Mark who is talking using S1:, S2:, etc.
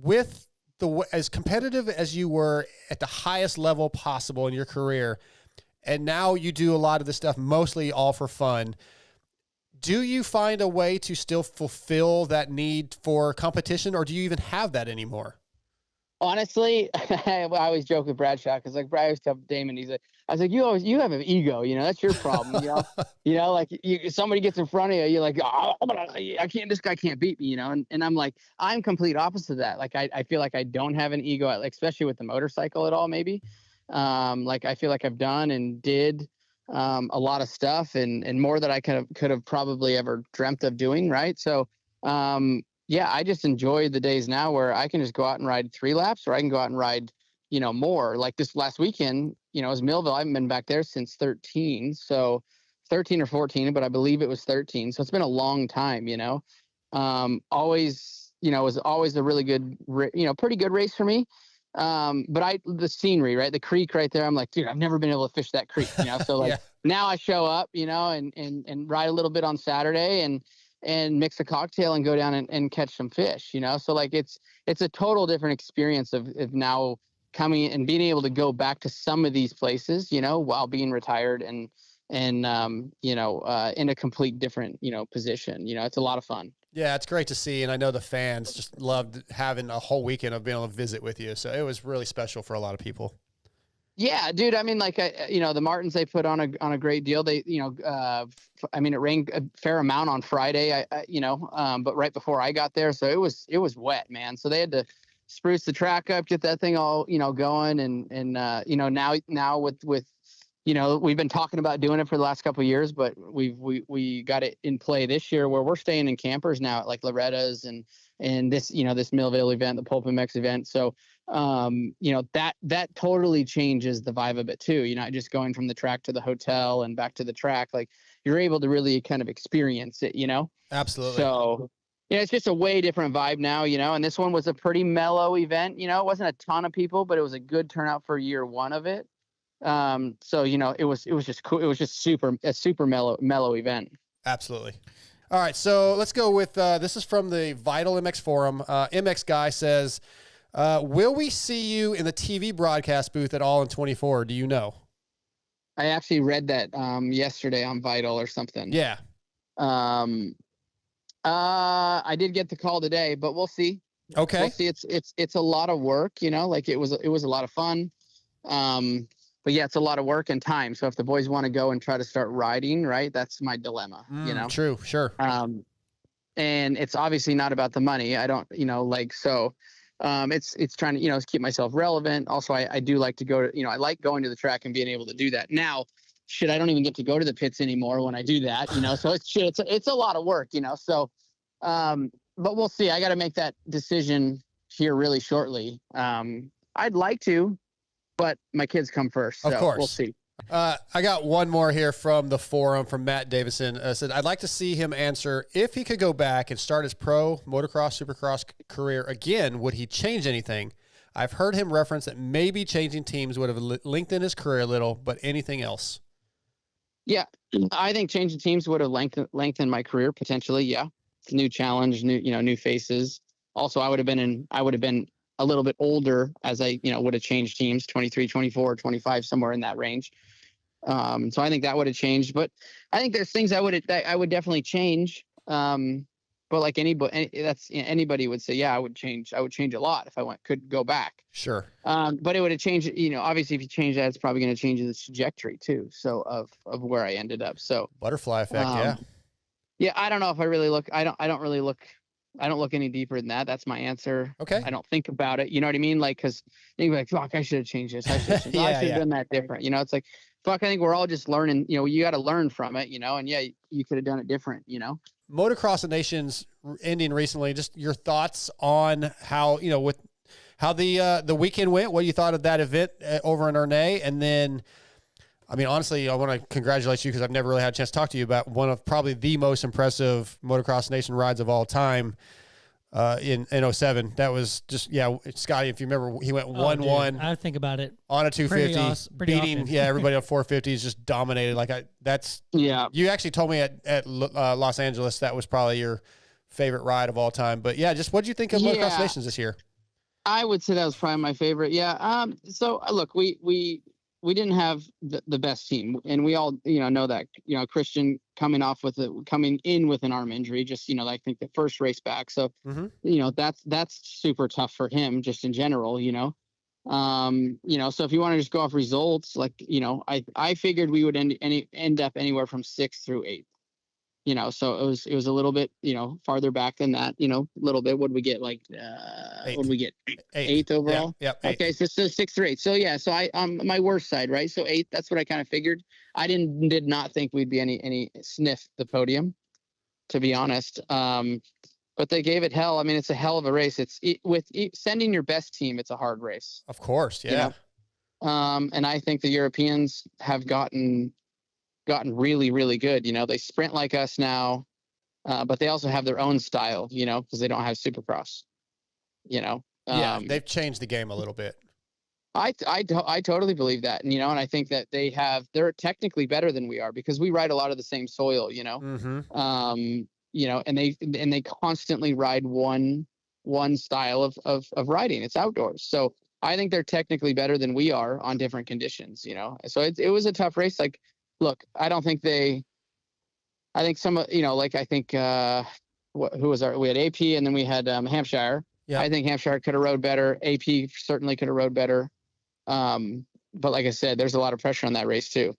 S1: with as competitive as you were at the highest level possible in your career, and now you do a lot of this stuff mostly all for fun, do you find a way to still fulfill that need for competition, or do you even have that anymore?
S2: Honestly, I always joke with Bradshaw because like I always tell Damon, he's like, I was like, you have an ego, that's your problem, like somebody gets in front of you, you're like, oh, this guy can't beat me, and I'm like, I'm complete opposite of that. Like I feel like I don't have an ego, like, especially with the motorcycle at all, maybe. Like I feel like I've done and did a lot of stuff and more that I could have probably ever dreamt of doing, right? So yeah, I just enjoy the days now where I can just go out and ride 3 laps, or I can go out and ride, more. Like this last weekend, it was Millville. I haven't been back there since 13. So 13 or 14, but I believe it was 13. So it's been a long time, always, it was always a really good, pretty good race for me. But the scenery, right? The creek right there. I'm like, dude, I've never been able to fish that creek, so like now I show up, and ride a little bit on Saturday and mix a cocktail and go down and catch some fish, so like it's a total different experience of now coming and being able to go back to some of these places, while being retired and in a complete different, position. It's a lot of fun.
S1: Yeah, it's great to see. And I know the fans just loved having a whole weekend of being able to visit with you. So it was really special for a lot of people.
S2: Yeah, dude. I mean, like, the Martins, they put on a great deal. They, I mean, it rained a fair amount on Friday, but right before I got there. So it was wet, man. So they had to spruce the track up, get that thing all, going. And now with, we've been talking about doing it for the last couple of years, but we got it in play this year where we're staying in campers now at like Loretta's and this, this Millville event, the Pulp MX event. So, that totally changes the vibe of it too. You're not just going from the track to the hotel and back to the track. Like you're able to really kind of experience it,
S1: Absolutely. So,
S2: it's just a way different vibe now, and this one was a pretty mellow event. It wasn't a ton of people, but it was a good turnout for year 1 of it. So, it was just cool. It was just a super mellow event.
S1: Absolutely. All right. So let's go with, this is from the Vital MX forum. MX guy says, will we see you in the TV broadcast booth at all in 24? Do you know?
S2: I actually read that, yesterday on Vital or something.
S1: Yeah.
S2: I did get the call today, but we'll see.
S1: Okay.
S2: We'll see. It's a lot of work, like it was a lot of fun. But yeah, it's a lot of work and time. So if the boys want to go and try to start riding, right, that's my dilemma,
S1: True. Sure.
S2: And it's obviously not about the money. I don't, it's trying to, keep myself relevant. Also, I do like to go to, I like going to the track and being able to do that. Now, shit, I don't even get to go to the pits anymore when I do that, so it's a lot of work, so, but we'll see. I got to make that decision here really shortly. I'd like to, but my kids come first. So
S1: of course.
S2: We'll see.
S1: I got one more here from the forum from Matt Davison. Said, I'd like to see him answer if he could go back and start his pro motocross, supercross career again, would he change anything? I've heard him reference that maybe changing teams would have lengthened his career a little, but anything else?
S2: Yeah, I think changing teams would have lengthened my career potentially. Yeah. It's a new challenge, new faces. Also, I would have been a little bit older as I, would have changed teams, 23, 24, 25, somewhere in that range. So I think that would have changed, but I think there's things I would definitely change. But like anybody would say, yeah, I would change a lot if I could go back.
S1: Sure.
S2: But it would have changed, obviously if you change that, it's probably going to change the trajectory too. So of where I ended up. So
S1: butterfly effect. Yeah.
S2: Yeah. I don't know if I really look, I don't look any deeper than that. That's my answer.
S1: Okay.
S2: I don't think about it. You know what I mean? Like, cause you'd be like, fuck, I should have changed this. I should have done that different. It's like, fuck, I think we're all just learning, you got to learn from it, and yeah, you could have done it different,
S1: Motocross of Nations ending recently, just your thoughts on how, with how the weekend went, what you thought of that event over in Ernay. And then, I mean, honestly, I want to congratulate you because I've never really had a chance to talk to you about one of probably the most impressive Motocross Nation rides of all time in 07. That was just, Scotty, if you remember, he went 1-1.
S3: I think about it.
S1: On a 250, beating
S3: often.
S1: Everybody on 450s, just dominated. You actually told me at Los Angeles that was probably your favorite ride of all time. But yeah, just what did you think of Motocross Nations this year?
S2: I would say that was probably my favorite. Yeah. So look, we didn't have the best team, and we all know that. Christian coming in with an arm injury, just I think the first race back. So that's super tough for him, just in general. So if you want to just go off results, like I figured we would end up anywhere from 6th through 8th. So it was a little bit, farther back than that, a little bit. What did we get? Like, what did we get? 8th overall?
S1: Yeah.
S2: Okay. So 6th through 8th. So yeah, so I, my worst side, right? So 8th, that's what I kind of figured. I did not think we'd be any sniff the podium, to be honest. But they gave it hell. I mean, it's a hell of a race. Sending your best team, it's a hard race.
S1: Of course. Yeah.
S2: And I think the Europeans have gotten really, really good. They sprint like us now, but they also have their own style, because they don't have Supercross,
S1: Yeah, they've changed the game a little bit.
S2: I totally believe that. And, and I think that they're technically better than we are, because we ride a lot of the same soil, and they constantly ride one style of riding. It's outdoors. So I think they're technically better than we are on different conditions, so it was a tough race. Like, look, I don't think I think some, who was we had AP, and then we had Hampshire. Yeah. I think Hampshire could have rode better. AP certainly could have rode better. But like I said, there's a lot of pressure on that race too.